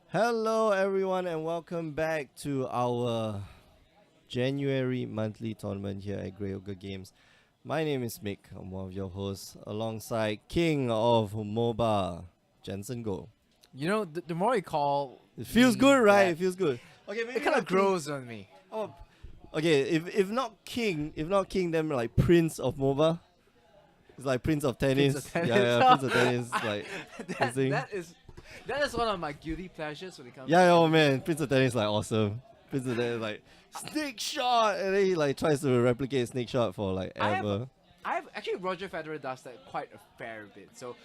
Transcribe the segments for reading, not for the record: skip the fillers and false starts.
Hello, everyone, and welcome back to our January monthly tournament here at Grey Ogre Games. My name is Mick. I'm one of your hosts, alongside King of MOBA, Jensen Go. The more you call It feels me good, right? that, It feels good. Okay, it maybe kind of not King. grows on me. Oh, okay. If not King, then like Prince of MOBA. It's like Prince of Prince Tennis. of Yeah, tennis. yeah, Prince of Tennis. Like this that, thing. that is one of my guilty pleasures when it comes Yeah, to oh MMO. man, Prince of Tennis like awesome. Prince of Tennis like snake shot, and then he like tries to replicate snake shot for like I have ever. I have actually Roger Federer does that quite a fair bit. So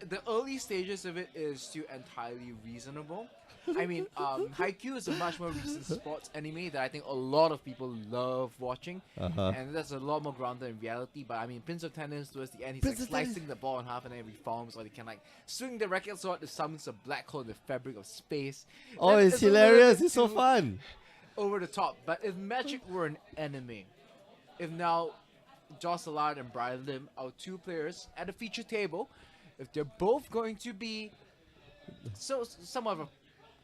the early stages of it is still entirely reasonable. I mean, Haikyuu is a much more recent sports anime that I think a lot of people love watching, Uh-huh. and that's a lot more grounded in reality. But I mean, Prince of Tennis towards the end, he's Prince like of Tennis. slicing the ball in half and then it reforms, or he can like swing the racket sword to summons a black hole in the fabric of space. Oh, That it's is a little hilarious. bit It's so too fun. over the top. But if Magic were an anime, if now Joss Allard and Brian Lim, our two players at the feature table, if they're both going to be somewhat of a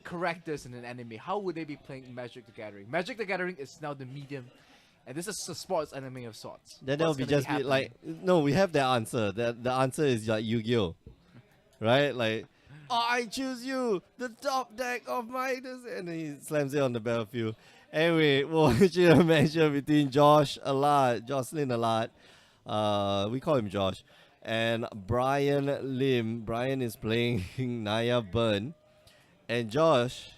characters in an anime, how would they be playing Magic the Gathering? Magic the Gathering is now the medium, and this is a sports anime of sorts. Then that'll What's be gonna just be happening? like no, we have the answer. The answer is like Yu-Gi-Oh, right? Like, oh, I choose you, the top deck of my and then he slams it on the battlefield. Anyway, we'll watch a matchup between Jocelyn Allard, we call him Josh, and Brian Lim. Brian is playing Naya Burn, and Josh,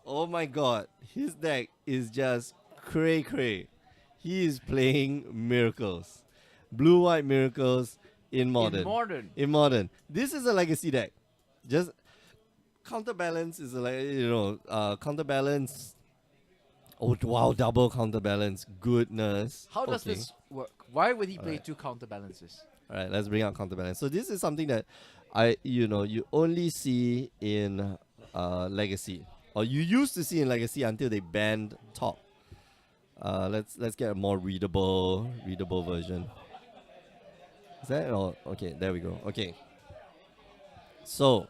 oh my god, his deck is just cray cray. He is playing Miracles. Blue White Miracles in In Modern. modern, In Modern. This is a legacy deck. Just Counterbalance is Counterbalance. Oh wow, double Counterbalance. Goodness. how does Okay. this work? Why would he play Alright. two counterbalances? Alright, let's bring out Counterbalance. So this is something that you only see in Legacy. Or you used to see in Legacy until they banned top. Let's get a more readable version. Is that all? Okay, there we go. Okay. So,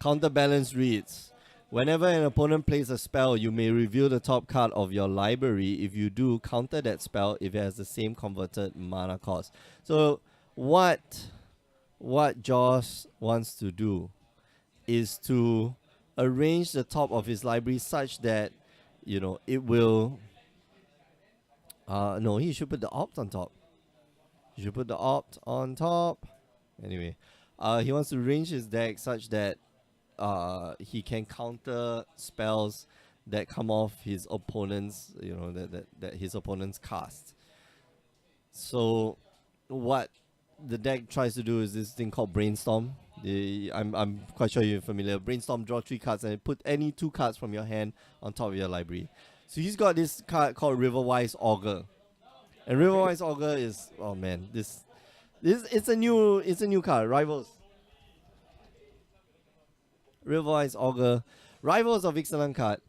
counterbalance reads: whenever an opponent plays a spell, you may reveal the top card of your library. If you do, counter that spell if it has the same converted mana cost. So, what Josh wants to do is to arrange the top of his library such that it will. No, he should put the opt on top. You should put the opt on top. Anyway, he wants to arrange his deck such that he can counter spells that come off his opponent's, that his opponent's cast. So, what the deck tries to do is this thing called Brainstorm. I'm quite sure you're familiar. Brainstorm, draw 3 cards and put any 2 cards from your hand on top of your library. So he's got this card called Riverwise Augur. And Riverwise Augur is, oh man, this it's a new card. Riverwise Augur, Rivals of Ixalan card.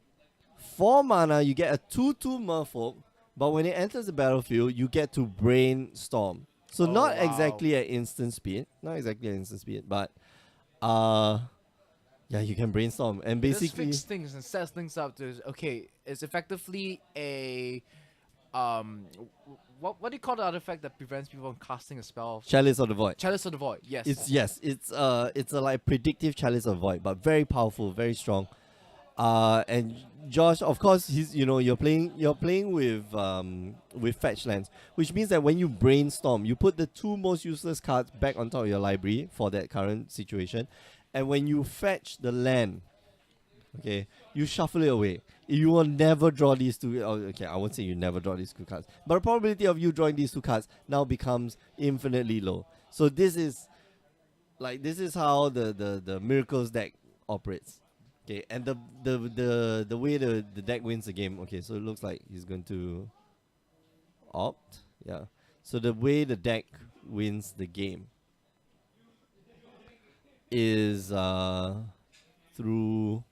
4 mana, you get a 2/2 Merfolk, but when it enters the battlefield, you get to Brainstorm. So Oh, not wow. exactly at instant speed, but yeah, you can brainstorm and This basically fixes things and sets things up to okay. It's effectively a what do you call the artifact that prevents people from casting a spell? Chalice of the Void. Chalice of the Void. Yes. It's a like predictive Chalice of Void, but very powerful, very strong. And Josh, of course, you're playing with fetch lands, which means that when you brainstorm, you put the 2 most useless cards back on top of your library for that current situation, and when you fetch the land, okay, you shuffle it away. You will never draw these 2. Oh, okay, I won't say you never draw these 2 cards, but the probability of you drawing these 2 cards now becomes infinitely low. So this is how the Miracles deck operates. Okay, and the way the deck wins the game. Okay, so it looks like he's going to opt. Yeah. So the way the deck wins the game is through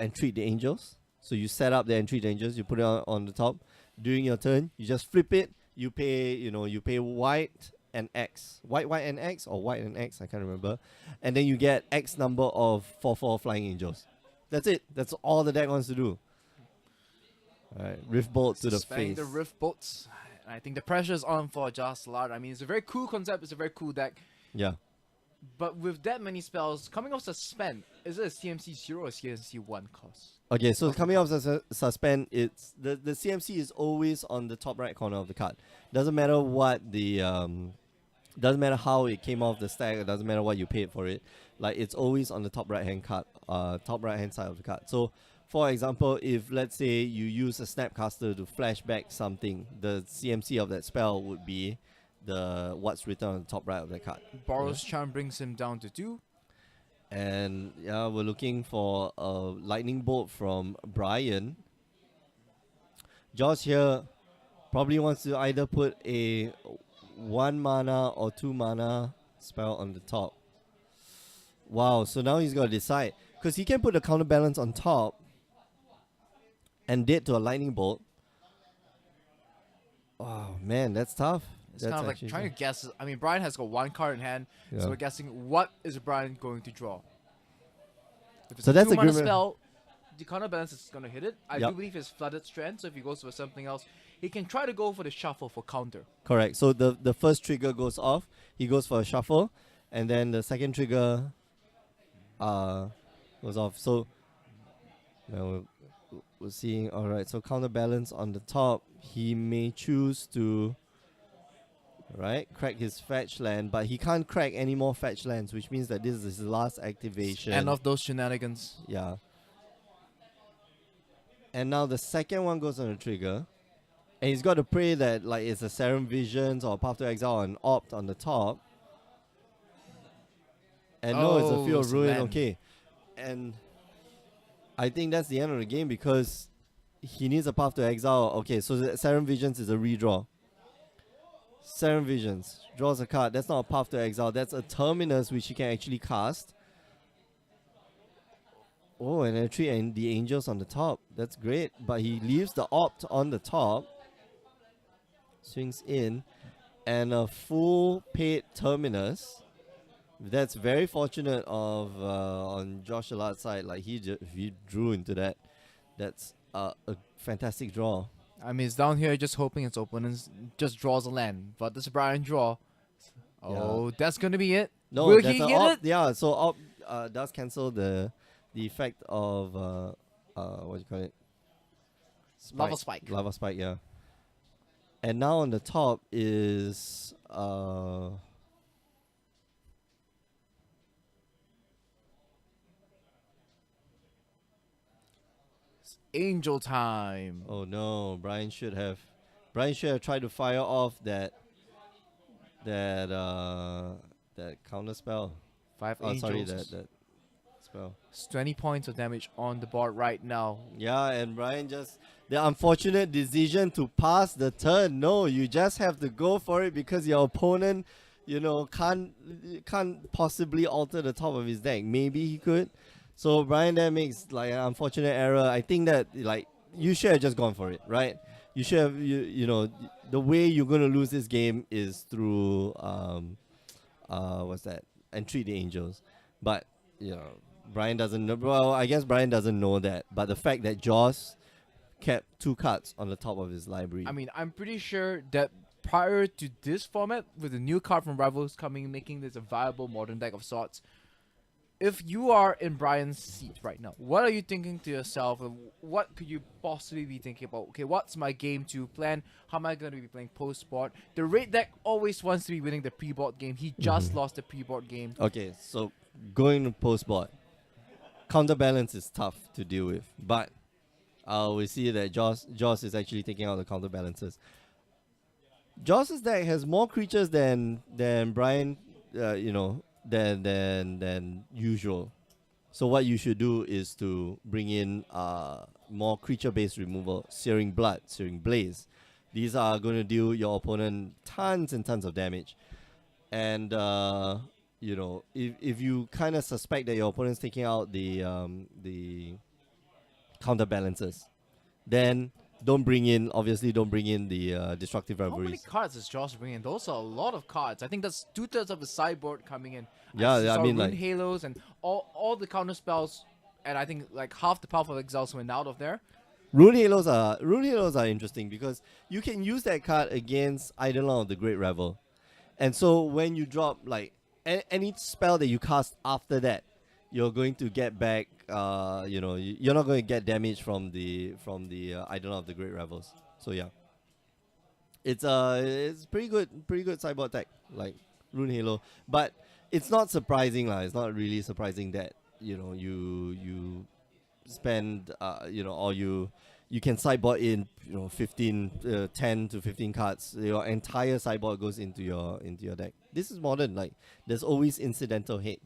Entreat the Angels. So you set up the Entreat the Angels, you put it on the top. During your turn, you just flip it. You pay white and X. White, white, and X, or white and X, I can't remember. And then you get X number of 4/4 Flying Angels. That's it. That's all the deck wants to do. Alright, Rift Bolt to the Suspending face. the Rift Bolts. I think the pressure's on for Joss Lard. I mean, it's a very cool concept. It's a very cool deck. Yeah. But with that many spells, coming off Suspend, is it a CMC 0 or CMC 1 cost? Okay, so coming off suspend, it's the CMC is always on the top right corner of the card. Doesn't matter what the doesn't matter how it came off the stack. It doesn't matter what you paid for it. Like it's always on the top right hand card, top right hand side of the card. So, for example, if let's say you use a Snapcaster to flash back something, the CMC of that spell would be the what's written on the top right of the card. Borrow's Charm brings him down to 2. And yeah, we're looking for a lightning bolt from Brian. Josh here probably wants to either put a 1 mana or 2 mana spell on the top. Wow, so now he's got to decide. Because he can put a counterbalance on top and dead to a lightning bolt. Oh man, that's tough. It's That's kind of like actually trying tough. to guess. I mean, Brian has got 1 card in hand, Yeah. so we're guessing what is Brian going to draw. If it's So a that's a 2-mana good spell, the counterbalance is going to hit it. I Yep. do believe it's Flooded Strand, so if he goes for something else, he can try to go for the shuffle for counter. Correct. So the first trigger goes off. He goes for a shuffle, and then the second trigger goes off. So now we're seeing. All right. So counterbalance on the top. He may choose to crack his fetch land, but he can't crack any more fetch lands, which means that this is his last activation. End of those shenanigans. Yeah. And now the second one goes on the trigger. And he's got to pray that like it's a Serum Visions or Path to Exile or an Opt on the top. And no, it's a Field it's of a Ruin, land. okay. And I think that's the end of the game because he needs a Path to Exile. Okay, so the Serum Visions is a redraw. Serum Visions draws a card. That's not a Path to Exile. That's a Terminus which he can actually cast. Oh, and a tree and the angels on the top. That's great. But he leaves the Opt on the top. Swings in. And a full paid Terminus. That's very fortunate of on Josh Allard's side. Like he drew into that. That's a fantastic draw. I mean, it's down here just hoping its opponent just draws a land. But this Brian draw. Oh, that's going to be it. No, Will that's he an hit Opt. it? Yeah, so Opt does cancel the effect of what do you call it? Lava Spike. Lava Spike, yeah. And now on the top is Angel time. oh no, Brian should have tried to fire off that counter spell. 5 Oh, angels. sorry, that spell. It's 20 points of damage on the board right now. Yeah, and Brian just the unfortunate decision to pass the turn. No, you just have to go for it because your opponent, can't possibly alter the top of his deck. Maybe he could. So Brian there makes like an unfortunate error. I think that like you should have just gone for it, right? You should have the way you're gonna lose this game is through what's that? Entreat the Angels. But Brian doesn't know. Well, I guess Brian doesn't know that. But the fact that Joss kept 2 cards on the top of his library. I mean, I'm pretty sure that prior to this format, with the new card from Rivals coming, making this a viable modern deck of sorts, if you are in Brian's seat right now, what are you thinking to yourself? What could you possibly be thinking about? Okay, what's my game 2 plan? How am I going to be playing post-board? The raid deck always wants to be winning the pre-board game. He just lost the pre-board game. Okay, so going to post board. Counterbalance is tough to deal with, but we see that Joss is actually taking out the counterbalances. Joss's deck has more creatures than Brian, than usual. So what you should do is to bring in more creature-based removal, Searing Blood, Searing Blaze. These are going to deal your opponent tons and tons of damage. And if you kind of suspect that your opponent's taking out the counterbalances, then Don't bring in, obviously, don't bring in the destructive How many reveries. cards is Josh bringing? Those are a lot of cards. I think that's 2/3 of the sideboard coming in. I Yeah, I saw mean, Rune like, Halos and all the counter spells, and I think like half the powerful exiles went out of there. rune halos are interesting because you can use that card against Eidolon of the Great Revel. And so when you drop like any spell that you cast after that, you're going to get back. You're not going to get damage from the Idol of the Great Revels. So yeah, it's pretty good cyborg tech like Rune Halo, but it's not surprising lah. It's not really surprising that you spend or you can sideboard in 15 10 to 15 cards. Your entire sideboard goes into your deck. This is modern. Like there's always incidental hit.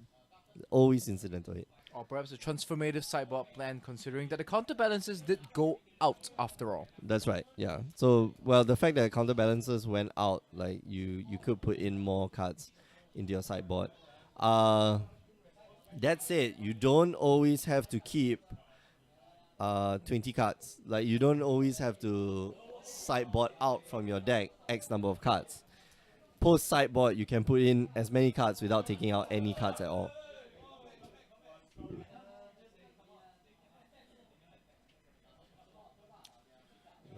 Or perhaps a transformative sideboard plan, considering that the counterbalances did go out after all. That's right. Yeah. So well, the fact that counterbalances went out, like you could put in more cards into your sideboard. That's it. You don't always have to keep 20 cards. Like you don't always have to sideboard out from your deck X number of cards. Post sideboard, you can put in as many cards without taking out any cards at all.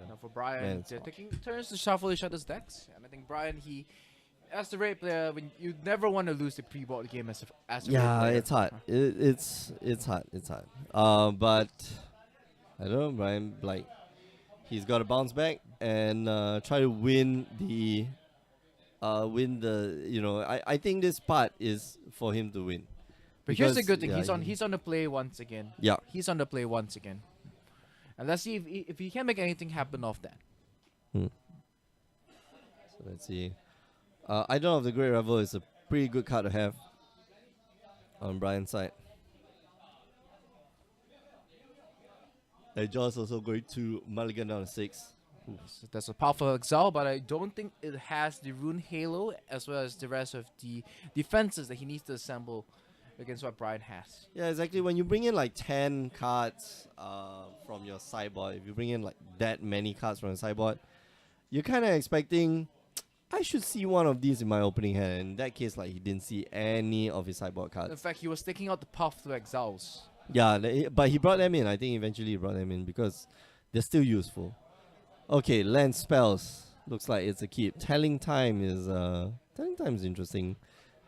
Now for Brian, Man, they're taking turns to shuffle each other's decks, and I think Brian, as the raid player, when you never want to lose the pre-board game as a raid Yeah, player. it's hard. It's hard. It's hard. But I don't know, Brian. Like he's got to bounce back and try to win the. I think this part is for him to win. But here's the Because, good thing: yeah, he's on the play once again. Yeah. He's on the play once again, and let's see if he can make anything happen off that. So let's see. Idol of the Great Revel is a pretty good card to have on Brian's side. And Josh also going to mulligan down to 6. So that's a powerful exile, but I don't think it has the Rune Halo as well as the rest of the defenses that he needs to assemble against what Brian has. Yeah, exactly. When you bring in like 10 cards from your sideboard, if you bring in like that many cards from your sideboard, you're kind of expecting, I should see one of these in my opening hand. In that case, like he didn't see any of his sideboard In cards. fact, he was taking out the path to exiles. Yeah, but he brought them in. I think eventually he brought them in because they're still useful. Okay, land spells. Looks like it's a keep. Telling time is interesting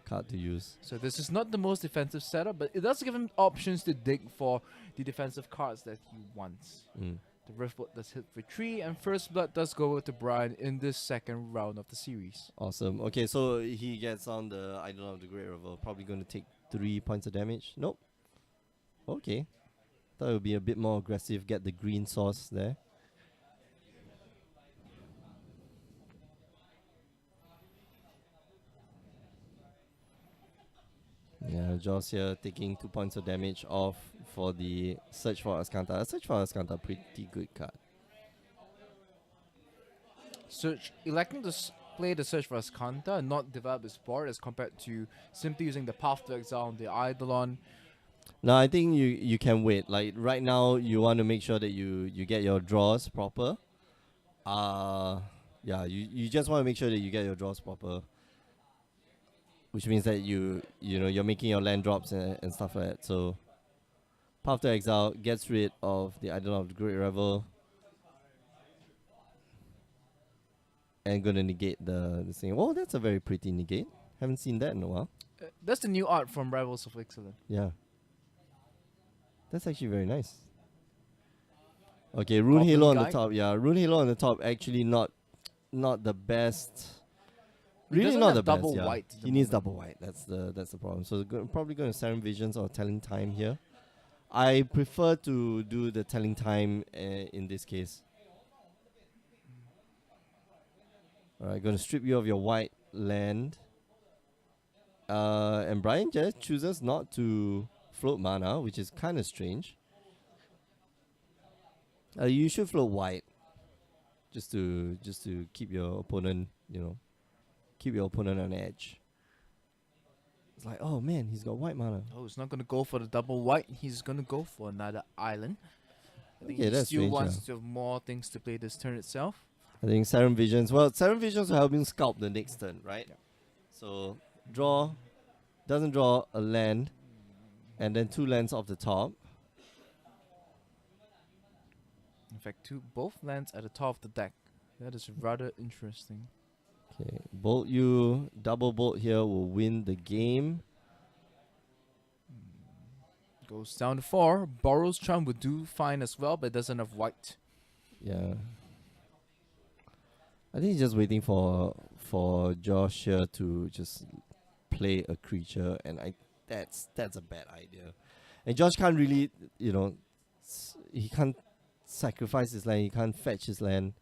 card to use. So this is not the most defensive setup, but it does give him options to dig for the defensive cards that he wants. Mm. The Riftbolt does hit for 3, and First Blood does go over to Brian in this second round of the series. Awesome. Okay, so he gets on the Idol of the Great Revel. Probably going to take 3 points of damage. Nope. Okay. Thought it would be a bit more aggressive. Get the green sauce there. Yeah, Joss here taking 2 points of damage off for the Search for Ascanta. Search for Ascanta, pretty good card. Electing to play the Search for Ascanta and not develop his board as compared to simply using the Path to Exile on the Eidolon. No, I think you can wait. Like right now, you want to make sure that you get your draws proper. Yeah, you just want to make sure that you get your draws proper, which means that you're making your land drops and stuff like that. So, Path to Exile gets rid of the Idol of the Great Revel and gonna negate the thing. Oh, that's a very pretty negate. Haven't seen that in a while. That's the new art from Rivals of Ixalan. Yeah. That's actually very nice. Okay, Rune Goblin Halo on the guy? top. Yeah, Rune Halo on the top. Actually, not the best. He Really doesn't not have the best. double Yeah. white at the He needs moment. double white. That's the problem. So probably going to Serum Visions or Telling Time here. I prefer to do the Telling Time in this case. Alright, going to strip you of your white land. And Brian just chooses not to float mana, which is kind of strange. You should float white, just to keep your opponent, keep your opponent on edge. It's like, oh man, he's got white mana. Oh, he's not going to go for the double white. He's going to go for another island. I think Okay, he that's still strange. wants to have more things to play this turn itself. I think Serum Visions. Well, Serum Visions will help him sculpt the next turn, right? Yeah. So draw, doesn't draw a land, and then 2 lands off the top. In fact, both lands at the top of the deck. That is rather interesting. Okay, bolt you, double bolt here will win the game. Goes down to 4. Borrow's Charm would do fine as well, but it doesn't have white. Yeah. I think he's just waiting for Josh here to just play a creature, and that's a bad idea. And Josh can't really, he can't sacrifice his land, he can't fetch his land.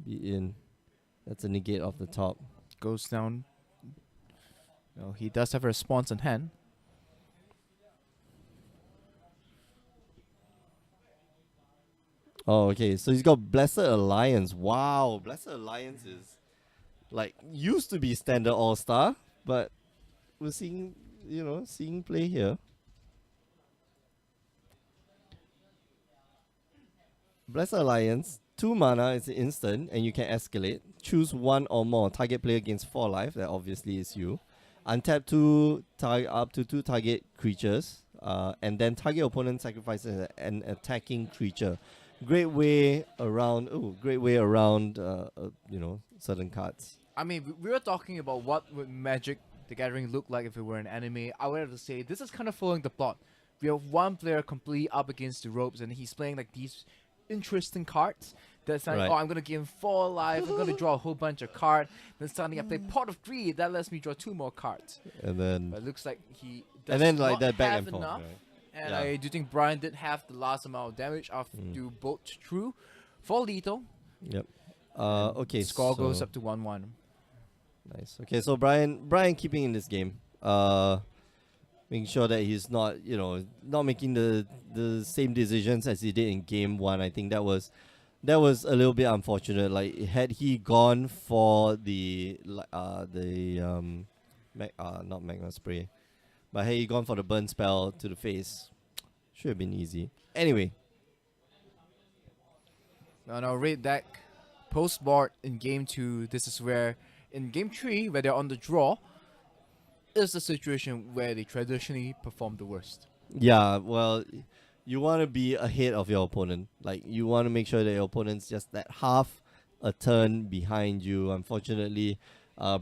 Be in. That's a negate off the top. Goes down. No, he does have a response in hand. Oh, okay. So he's got Blessed Alliance. Wow, Blessed Alliance is like used to be standard All Star, but we're seeing play here. Blessed Alliance, 2 mana, it's instant, and you can escalate. Choose 1 or more. Target player gains 4 life. That obviously is you. Untap up to 2 target creatures, and then target opponent sacrifices an attacking creature. Great way around. Certain cards. I mean, we were talking about what would Magic the Gathering look like if it were an anime. I would have to say this is kind of following the plot. We have one player completely up against the ropes, and he's playing like these interesting cards. That's like, Right. oh, I'm gonna give him 4 life. I'm gonna draw a whole bunch of cards. Then suddenly I play Pot of Greed. That lets me draw 2 more cards. And then But it looks like he does and then not like that back have and forth. enough. Right? And Yeah. I do think Brian did have the last amount of damage after you bolt through for lethal. Yep. Okay. Score goes so- up to 1-1. Nice. Okay, so Brian keeping in this game. Making sure that he's not, not making the same decisions as he did in game 1. I think that was a little bit unfortunate. Like had he gone for not magma spray, but had he gone for the burn spell to the face, should have been easy. Anyway, Now red deck post board in game 2. This is where in game 3, where they're on the draw, is the situation where they traditionally perform the worst. yeah, well, you want to be ahead of your opponent. Like you want to make sure that your opponent's just that half a turn behind you. Unfortunately,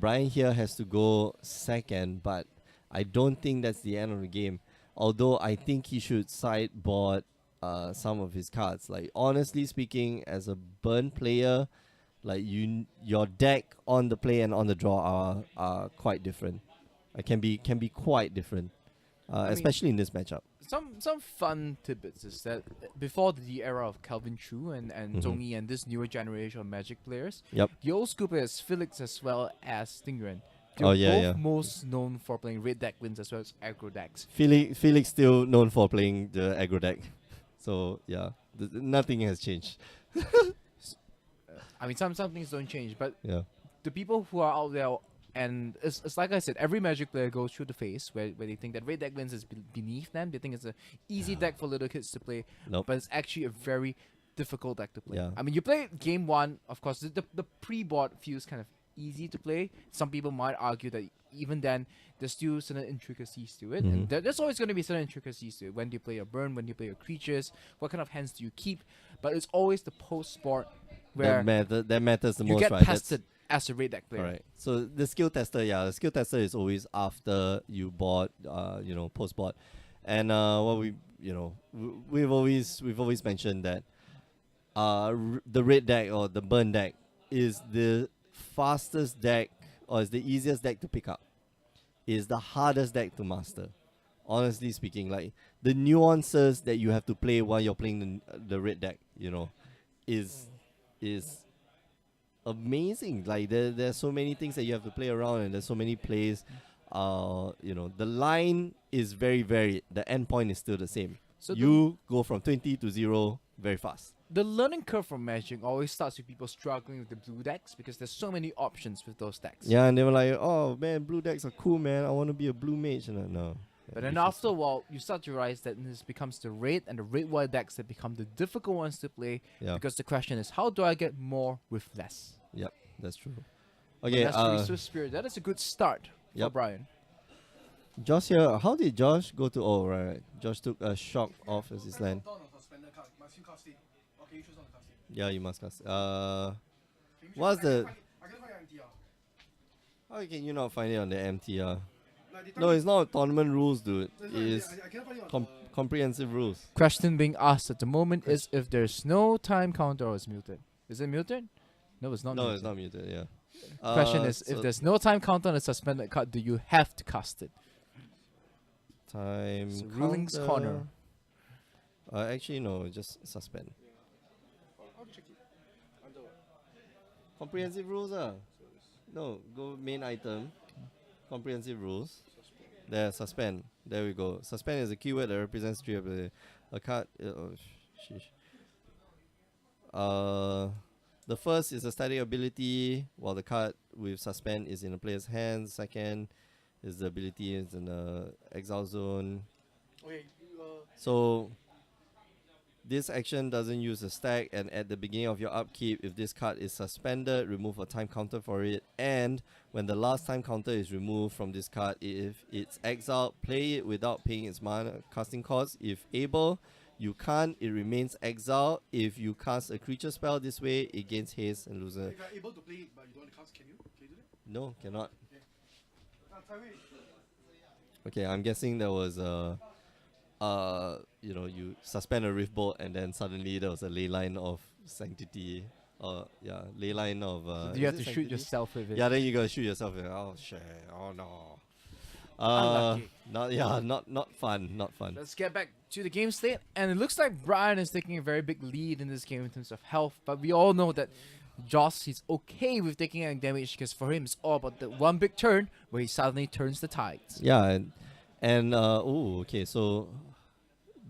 Brian here has to go second, but I don't think that's the end of the game. Although I think he should sideboard some of his cards. Like honestly speaking, as a burn player, like your deck on the play and on the draw are quite different. Can be quite different, mean- especially in this matchup. Some fun tidbits is that before the era of Calvin Chu and Mhm. Zongi and this newer generation of Magic players, Yep. the old school players Felix as well as Stingren, they're Oh, yeah, both yeah. most known for playing red deck wins as well as aggro decks. Felix still known for playing the aggro deck, so yeah, nothing has changed. I mean, some things don't change, but Yeah, the people who are out there, and it's like I said, every Magic player goes through the phase where they think that red deck wins is beneath them. They think it's an easy deck for little kids to play, nope. but it's actually a very difficult deck to play. Yeah. I mean, you play game 1, of course, the pre-board feels kind of easy to play. Some people might argue that even then, there's still certain intricacies to it. And Mhm. there's always going to be certain intricacies to it. When do you play your burn? When do you play your creatures? What kind of hands do you keep? But it's always the post-board where that matters the you most, get right? That's- tested as a red deck player. Alright. So the skill tester, the skill tester is always after you board, post board, and we've always mentioned that, the red deck or the burn deck is the fastest deck or is the easiest deck to pick up, is the hardest deck to master. Honestly speaking, like the nuances that you have to play while you're playing the red deck, is amazing. Like there's so many things that you have to play around, and there's so many plays. The line is very varied. The end point is still the same. So You go from 20 to 0 very fast. the learning curve for Magic always starts with people struggling with the blue decks because there's so many options with those decks. Yeah, and they were like, "Oh man, blue decks are cool, man. I want to be a blue mage." And no, But then which is- after a while, you start to realize that this becomes the red and the red white decks that become the difficult ones to play. yeah, Because the question is, how do I get more with less? yep, that's true. And Okay, that's the Resource Spirit. That is a good start for Yep. Brian. Josh here. How did Josh go to? Oh, right. Josh took a shock off as his land. Yeah, you must cast. What's the? How can you not find it on the MTR? No, it's not tournament rules, dude. It's comprehensive rules. Question being asked at the moment is if there's no time counter or it's muted. Is it muted? No, it's not No, muted. it's not muted. Yeah. Question is, if so there's no time counter on a suspended card, do you have to cast it? time So rulings counter. corner. Actually, no. Just suspend. Comprehensive rules, No, go main item. Comprehensive rules. There, suspend. There we go. Suspend is a keyword that represents three of a card. Oh, sheesh. The first is a static ability, while the card with suspend is in a player's hands. Second is the ability is in the exile zone. Okay, So this action doesn't use a stack, and at the beginning of your upkeep, if this card is suspended, remove a time counter for it. And when the last time counter is removed from this card, if it's exiled, play it without paying its mana casting cost. If able, you can't, it remains exiled. If you cast a creature spell this way, it gains haste and loses. if you're able to play it but you don't want to cast, can you? Can you do that? No, cannot. Tyree. Okay, I'm guessing there was a you suspend a rift bolt and then suddenly there was a ley line of sanctity. Yeah, ley line of. Do you is have it to shoot sanctity? yourself with it? Yeah, then you gotta shoot yourself. Oh shit! Oh no. Unlucky. Not fun. Not fun. Let's get back to the game state, and it looks like Brian is taking a very big lead in this game in terms of health. But we all know that Joss is okay with taking damage because for him it's all about the one big turn where he suddenly turns the tides. Yeah, and okay. So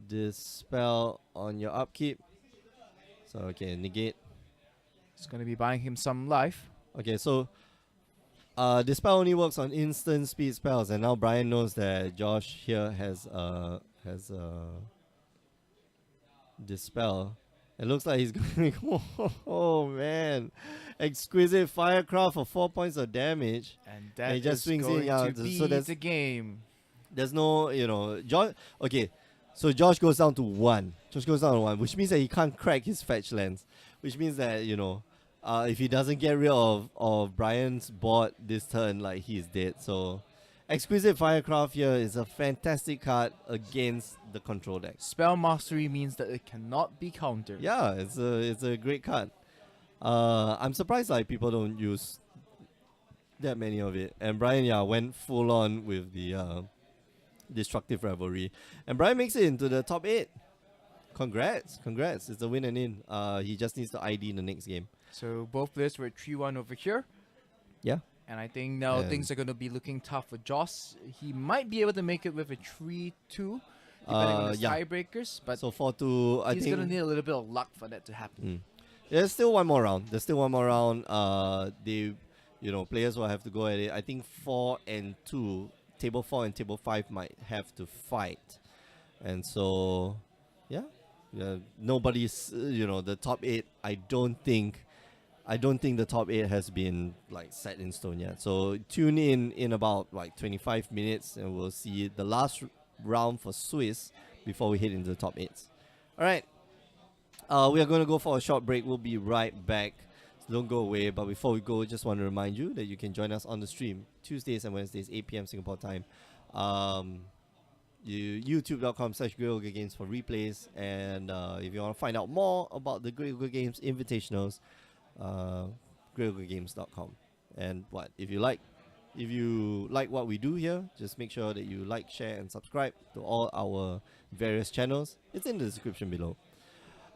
this spell on your upkeep. So okay, negate. It's gonna be buying him some life. Okay, so this spell only works on instant speed spells, and now Brian knows that Josh here has this spell. It looks like he's going. Oh man, exquisite firecraft for 4 points of damage. And that he just is swings in, going yeah, to so be that's- the game. There's no, Josh. Okay, so Josh goes down to 1. Josh goes down to 1, which means that he can't crack his fetch lands. Which means that if he doesn't get rid of Brian's board this turn, like he's dead. So, exquisite firecraft here is a fantastic card against the control deck. Spell mastery means that it cannot be countered. Yeah, it's a great card. I'm surprised like people don't use that many of it. And Brian, went full on with the destructive rivalry, and Brian makes it into the top 8. Congrats! It's a win and in. He just needs to ID in the next game. So both players were at 3-1 over here. Yeah. And I think now And- things are going to be looking tough for Joss. He might be able to make it with a 3-2, depending on his Yeah. tiebreakers. But So 4-2, I he's think. going to need a little bit of luck for that to happen. There's still one more round. Players will have to go at it. I think 4 and 2, table 4 and table 5 might have to fight. And so, yeah, nobody's, the top 8, I don't think the top 8 has been like set in stone yet. So tune in about like 25 minutes and we'll see the last round for Swiss before we head into the top 8s. All right. We are going to go for a short break. We'll be right back. So don't go away. But before we go, just want to remind you that you can join us on the stream Tuesdays and Wednesdays, 8 p.m. Singapore time. YouTube.com/GreatOgreGames for replays. And if you want to find out more about the Great Ogre Games invitationals, GreatOgreGames.com. And if you like what we do here, just make sure that you like, share, and subscribe to all our various channels. It's in the description below.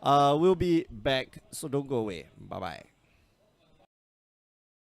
We'll be back, so don't go away. Bye bye.